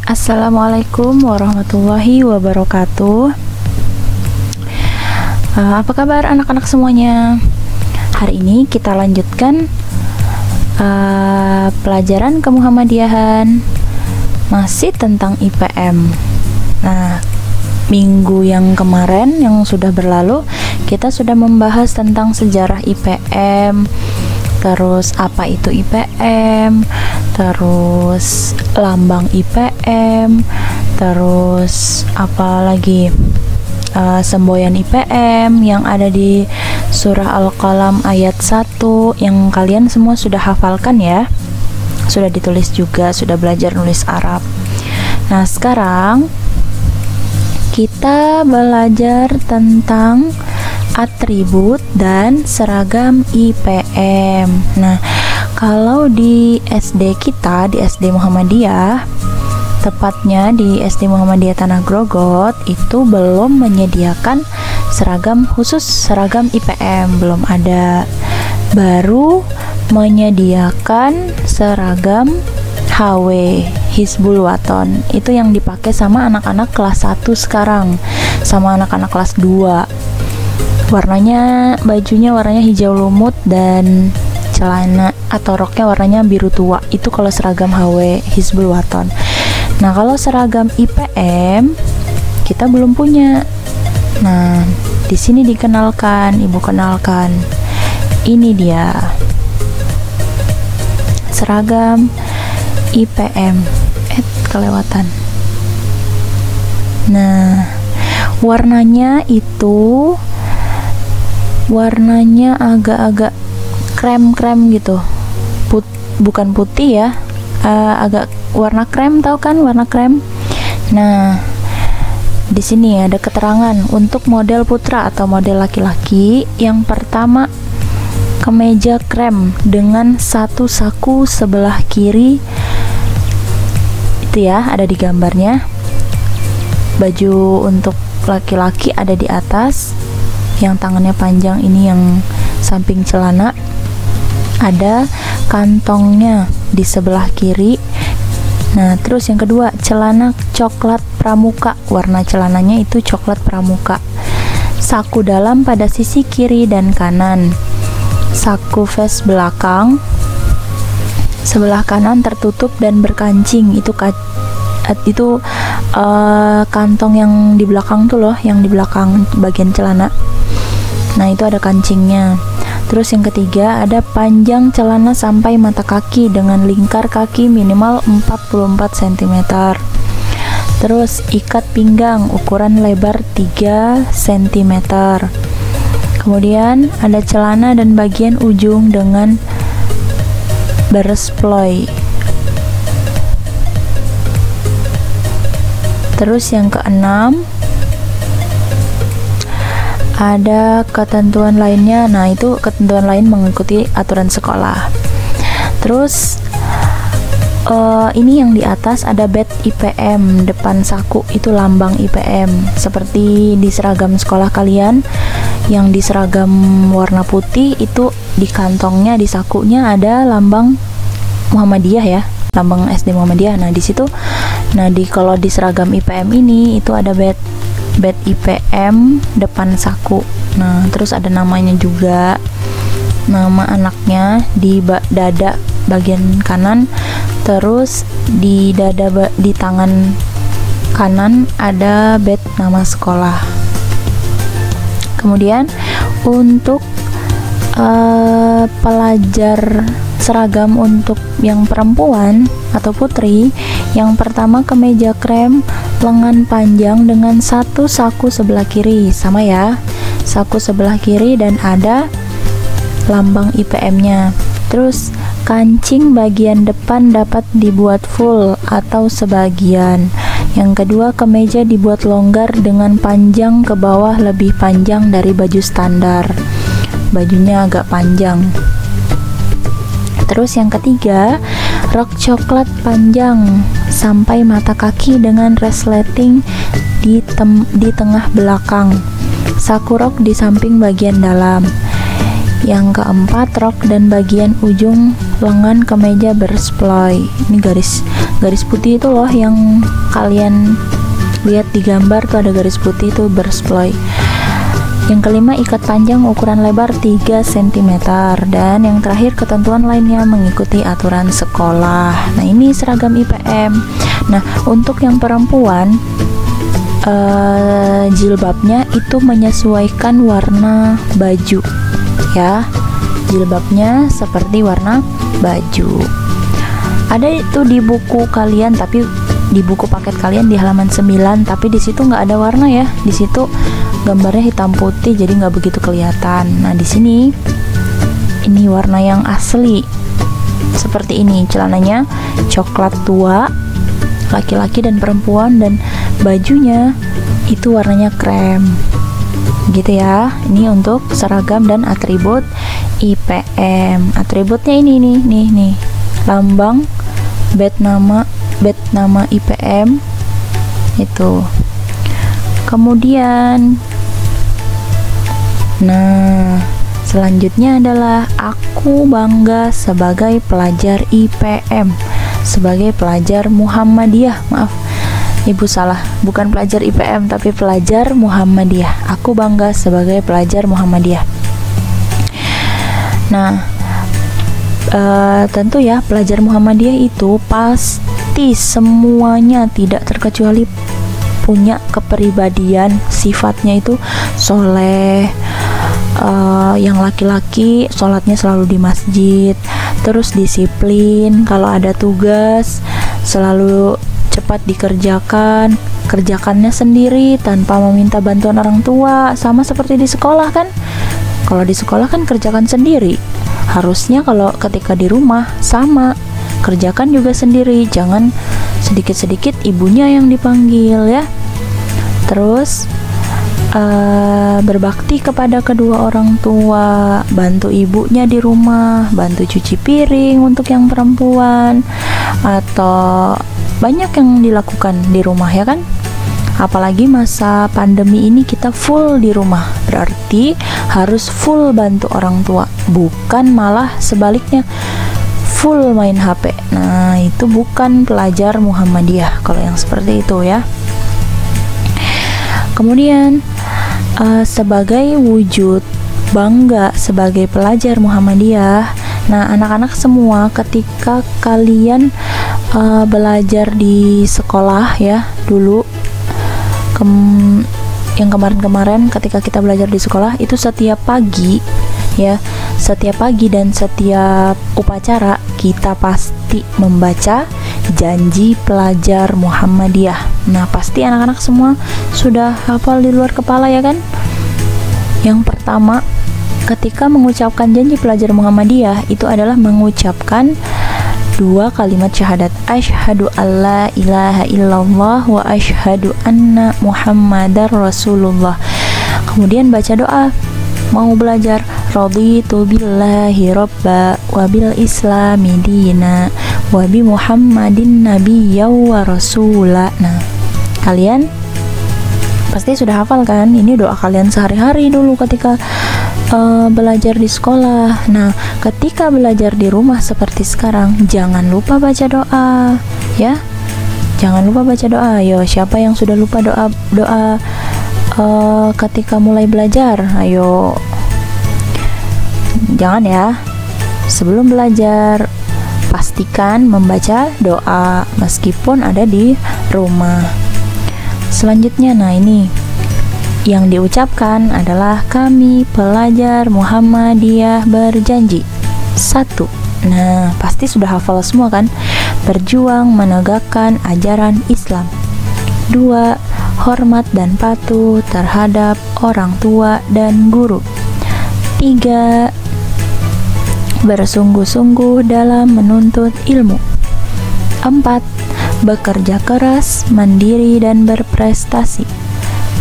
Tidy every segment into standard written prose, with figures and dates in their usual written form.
Assalamualaikum warahmatullahi wabarakatuh. Apa kabar anak-anak semuanya? Hari ini kita lanjutkan pelajaran kemuhammadiyahan, masih tentang IPM. Nah, minggu yang kemarin yang sudah berlalu kita sudah membahas tentang sejarah IPM, terus apa itu IPM, terus lambang IPM, terus apa lagi, semboyan IPM yang ada di surah Al-Qalam ayat 1 yang kalian semua sudah hafalkan ya, sudah ditulis juga, sudah belajar nulis Arab. Nah, sekarang kita belajar tentang atribut dan seragam IPM. Nah, kalau di SD kita, di SD Muhammadiyah, tepatnya di SD Muhammadiyah Tanah Grogot, itu belum menyediakan seragam khusus, seragam IPM belum ada. Baru menyediakan seragam HW, Hizbul Waton. Itu yang dipakai sama anak-anak kelas 1 sekarang, sama anak-anak kelas 2. Warnanya, bajunya warnanya hijau lumut dan celana atau roknya warnanya biru tua. Itu kalau seragam HW Hizbul Waton. Nah, kalau seragam IPM kita belum punya. Nah, di sini dikenalkan, Ibu kenalkan. Ini dia seragam IPM. Kelewatan. Nah, warnanya itu warnanya agak-agak krem-krem gitu, bukan putih ya, agak warna krem, tahu kan warna krem. Nah, di sini ada keterangan untuk model putra atau model laki-laki. Yang pertama, kemeja krem dengan satu saku sebelah kiri, itu ya, ada di gambarnya. Baju untuk laki-laki ada di atas, yang tangannya panjang ini yang samping celana. Ada kantongnya di sebelah kiri. Nah, terus yang kedua, celana coklat pramuka, warna celananya itu coklat pramuka. Saku dalam pada sisi kiri dan kanan. Saku vest belakang sebelah kanan tertutup dan berkancing. Itu kantong yang di belakang tuh loh, yang di belakang bagian celana. Nah, itu ada kancingnya. Terus yang ketiga, ada panjang celana sampai mata kaki dengan lingkar kaki minimal 44 cm. Terus ikat pinggang ukuran lebar 3 cm. Kemudian ada celana dan bagian ujung dengan beresploy. Terus yang keenam, ada ketentuan lainnya. Nah, itu ketentuan lain mengikuti aturan sekolah. Terus ini yang di atas ada badge IPM depan saku, itu lambang IPM, seperti di seragam sekolah kalian. Yang di seragam warna putih itu di kantongnya, di sakunya ada lambang Muhammadiyah ya, lambang SD Muhammadiyah. Nah, di situ, kalau di seragam IPM ini itu ada badge IPM depan saku. Nah, terus ada namanya juga, nama anaknya di dada bagian kanan. Terus di dada, di tangan kanan ada badge nama sekolah. Kemudian untuk pelajar seragam untuk yang perempuan atau putri, yang pertama kemeja krem lengan panjang dengan satu saku sebelah kiri, sama ya, saku sebelah kiri dan ada lambang IPM-nya. Terus kancing bagian depan dapat dibuat full atau sebagian. Yang kedua, kemeja dibuat longgar dengan panjang ke bawah lebih panjang dari baju standar. Bajunya agak panjang. Terus yang ketiga, rok coklat panjang sampai mata kaki dengan resleting di tengah belakang. Saku rok di samping bagian dalam. Yang keempat, rok dan bagian ujung lengan kemeja bersplay. Ini garis putih itu loh yang kalian lihat di gambar tuh, ada garis putih itu bersplay. Yang kelima, ikat panjang ukuran lebar 3 cm. Dan yang terakhir, ketentuan lainnya mengikuti aturan sekolah. Nah, ini seragam IPM. Nah, untuk yang perempuan, jilbabnya itu menyesuaikan warna baju ya. Jilbabnya seperti warna baju. Ada itu di buku kalian, tapi di buku paket kalian di halaman 9, tapi di situ nggak ada warna ya. Di situ gambarnya hitam putih, jadi nggak begitu kelihatan. Nah, di sini ini warna yang asli seperti ini. Celananya coklat tua, laki-laki dan perempuan, dan bajunya itu warnanya krem gitu ya. Ini untuk seragam dan atribut IPM. Atributnya ini nih lambang badge nama IPM itu. Kemudian selanjutnya adalah aku bangga sebagai pelajar IPM, sebagai pelajar Muhammadiyah. Maaf, Ibu salah, bukan pelajar IPM tapi pelajar Muhammadiyah. Aku bangga sebagai pelajar Muhammadiyah. Nah, tentu ya, pelajar Muhammadiyah itu pasti semuanya tidak terkecuali punya kepribadian, sifatnya itu soleh. Yang laki-laki sholatnya selalu di masjid, terus disiplin, kalau ada tugas selalu cepat dikerjakan, kerjakannya sendiri tanpa meminta bantuan orang tua. Sama seperti di sekolah kan, kalau di sekolah kan kerjakan sendiri. Harusnya kalau ketika di rumah sama, kerjakan juga sendiri, jangan sedikit-sedikit ibunya yang dipanggil ya. Terus berbakti kepada kedua orang tua, bantu ibunya di rumah, bantu cuci piring untuk yang perempuan, atau banyak yang dilakukan di rumah ya kan. Apalagi masa pandemi ini kita full di rumah, berarti harus full bantu orang tua, bukan malah sebaliknya full main HP. Nah, itu bukan pelajar Muhammadiyah kalau yang seperti itu ya. Kemudian sebagai wujud bangga sebagai pelajar Muhammadiyah, nah anak-anak semua ketika kalian belajar di sekolah ya dulu, yang kemarin-kemarin ketika kita belajar di sekolah itu setiap pagi ya, setiap pagi dan setiap upacara kita pasti membaca janji pelajar Muhammadiyah. Nah, pasti anak-anak semua sudah hafal di luar kepala ya kan. Yang pertama, ketika mengucapkan janji pelajar Muhammadiyah itu adalah mengucapkan 2 kalimat syahadat, asyhadu alla ilaha illallah wa asyhadu anna muhammadar rasulullah. Kemudian baca doa, mau belajar raditu billahi robba wa bil islami dina wa bi muhammadin nabiyya wa rasula. Nah, kalian pasti sudah hafal kan? Ini doa kalian sehari-hari dulu ketika belajar di sekolah. Nah, ketika belajar di rumah seperti sekarang, jangan lupa baca doa ya. Jangan lupa baca doa. Ayo, siapa yang sudah lupa doa ketika mulai belajar? Ayo, jangan ya. Sebelum belajar pastikan membaca doa meskipun ada di rumah. Selanjutnya, nah ini yang diucapkan adalah kami pelajar Muhammadiyah berjanji. 1. Nah, pasti sudah hafal semua kan? Berjuang menegakkan ajaran Islam. 2. Hormat dan patuh terhadap orang tua dan guru. 3. Bersungguh-sungguh dalam menuntut ilmu. 4. Bekerja keras, mandiri dan berprestasi.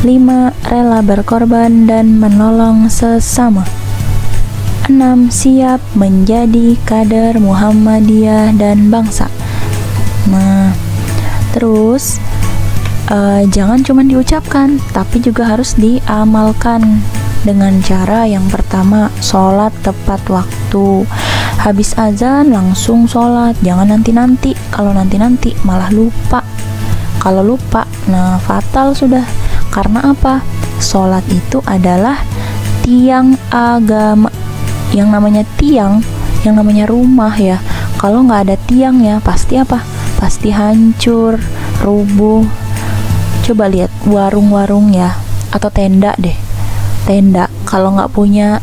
5. Rela berkorban dan menolong sesama. 6. Siap menjadi kader Muhammadiyah dan bangsa. Nah, terus jangan cuma diucapkan, tapi juga harus diamalkan dengan cara yang pertama, sholat tepat waktu. habis azan langsung sholat, jangan nanti-nanti. Kalau nanti-nanti malah lupa. Kalau lupa, nah fatal sudah. Karena apa? Sholat itu adalah tiang agama. Yang namanya tiang, yang namanya rumah ya, kalau nggak ada tiang ya pasti apa? Pasti hancur, rubuh. Coba lihat warung-warung ya, atau tenda deh. Tenda kalau nggak punya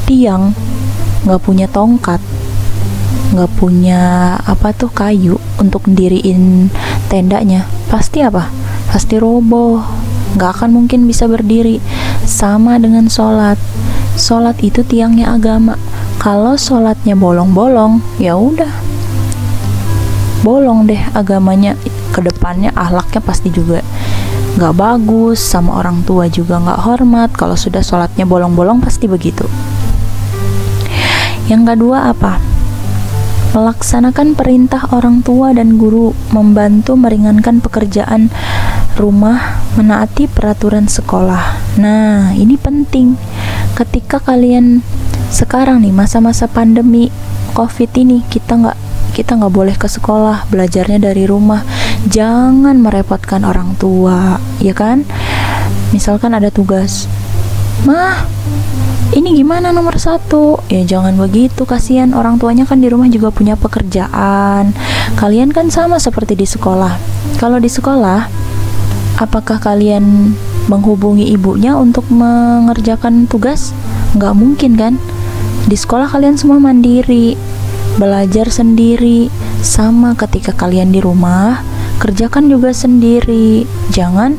tiang, nggak punya tongkat, nggak punya apa tuh kayu untuk diriin tendanya, pasti apa? Pasti roboh, nggak akan mungkin bisa berdiri. Sama dengan sholat. Sholat itu tiangnya agama. Kalau sholatnya bolong-bolong, ya udah bolong deh agamanya. Kedepannya akhlaknya pasti juga nggak bagus, sama orang tua juga nggak hormat. Kalau sudah sholatnya bolong-bolong pasti begitu. Yang kedua apa? Melaksanakan perintah orang tua dan guru, membantu meringankan pekerjaan rumah, menaati peraturan sekolah. Nah, ini penting. Ketika kalian sekarang nih masa-masa pandemi COVID ini, kita nggak boleh ke sekolah, belajarnya dari rumah. Jangan merepotkan orang tua, ya kan? Misalkan ada tugas, "Mah, ini gimana nomor 1?" Ya jangan begitu, kasihan orang tuanya kan di rumah juga punya pekerjaan. Kalian kan sama seperti di sekolah. Kalau di sekolah, apakah kalian menghubungi ibunya untuk mengerjakan tugas? Nggak mungkin kan? Di sekolah kalian semua mandiri, belajar sendiri. Sama ketika kalian di rumah, kerjakan juga sendiri. Jangan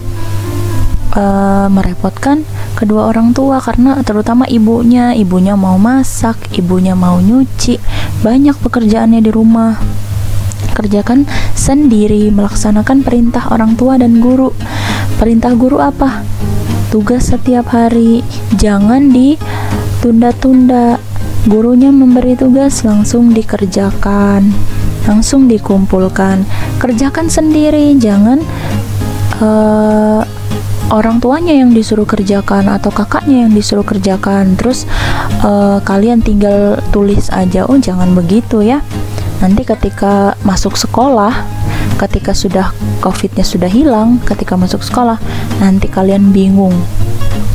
merepotkan kedua orang tua, karena terutama ibunya mau masak, ibunya mau nyuci, banyak pekerjaannya di rumah. Kerjakan sendiri, melaksanakan perintah orang tua dan guru. Perintah guru apa? Tugas setiap hari, jangan ditunda-tunda. Gurunya memberi tugas, langsung dikerjakan, langsung dikumpulkan. Kerjakan sendiri, jangan orang tuanya yang disuruh kerjakan atau kakaknya yang disuruh kerjakan, terus kalian tinggal tulis aja. Oh, jangan begitu ya. Nanti ketika masuk sekolah, ketika sudah COVID-nya sudah hilang, ketika masuk sekolah, nanti kalian bingung.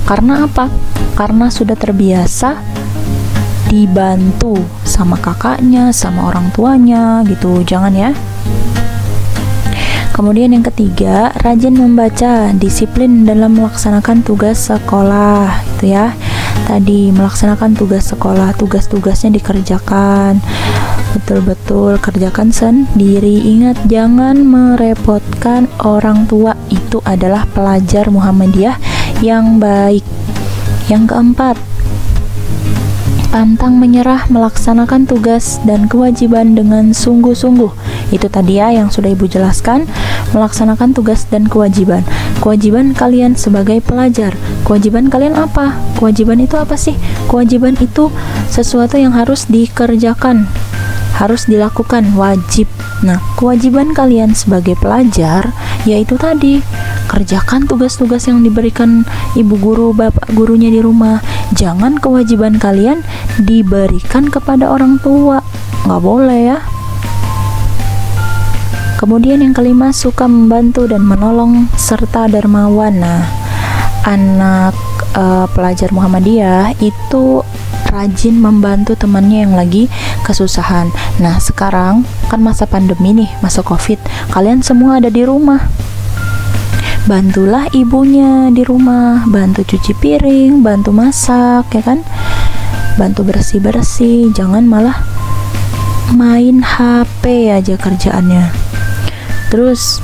Karena apa? Karena sudah terbiasa dibantu sama kakaknya, sama orang tuanya gitu. Jangan ya. Kemudian yang ketiga, rajin membaca, disiplin dalam melaksanakan tugas sekolah, gitu ya. Tadi melaksanakan tugas sekolah, tugas-tugasnya dikerjakan, betul-betul kerjakan sendiri. Ingat, jangan merepotkan orang tua. Itu adalah pelajar Muhammadiyah yang baik. Yang keempat, pantang menyerah melaksanakan tugas dan kewajiban dengan sungguh-sungguh. Itu tadi ya yang sudah Ibu jelaskan, melaksanakan tugas dan kewajiban. Kewajiban kalian sebagai pelajar. Kewajiban kalian apa? Kewajiban itu apa sih? Kewajiban itu sesuatu yang harus dikerjakan, harus dilakukan, wajib. Nah, kewajiban kalian sebagai pelajar yaitu tadi, kerjakan tugas-tugas yang diberikan ibu guru, bapak gurunya di rumah. Jangan kewajiban kalian diberikan kepada orang tua, nggak boleh ya. Kemudian yang kelima, suka membantu dan menolong serta dermawan. Nah, anak pelajar Muhammadiyah itu rajin membantu temannya yang lagi kesusahan. Nah, sekarang kan masa pandemi nih, masa COVID. Kalian semua ada di rumah. Bantulah ibunya di rumah, bantu cuci piring, bantu masak, ya kan? Bantu bersih-bersih, jangan malah main HP aja kerjaannya. Terus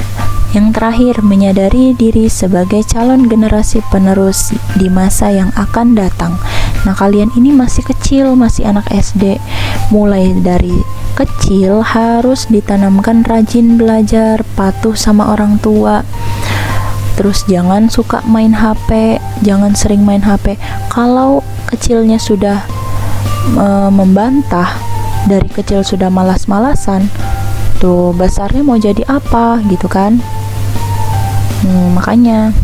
yang terakhir, menyadari diri sebagai calon generasi penerus di masa yang akan datang. Nah, kalian ini masih kecil, masih anak SD. Mulai dari kecil harus ditanamkan rajin belajar, patuh sama orang tua. Terus jangan suka main HP, jangan sering main HP. Kalau kecilnya sudah membantah, dari kecil sudah malas-malasan, tuh besarnya mau jadi apa gitu kan. Makanya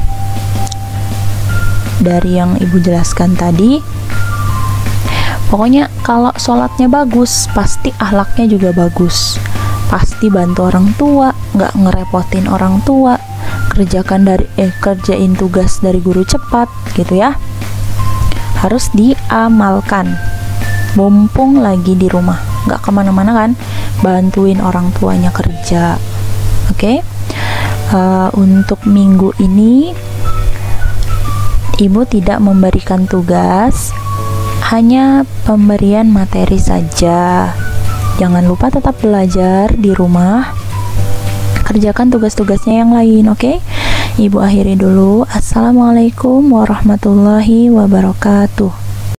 dari yang Ibu jelaskan tadi, Pokoknya kalau sholatnya bagus, pasti akhlaknya juga bagus. Pasti bantu orang tua, nggak ngerepotin orang tua, kerjain tugas dari guru cepat gitu ya. Harus diamalkan. Mumpung lagi di rumah, nggak kemana-mana kan, bantuin orang tuanya kerja. Oke. Untuk minggu ini ibu tidak memberikan tugas, hanya pemberian materi saja. Jangan lupa tetap belajar di rumah, kerjakan tugas-tugasnya yang lain, oke? Ibu akhiri dulu. Assalamualaikum warahmatullahi wabarakatuh.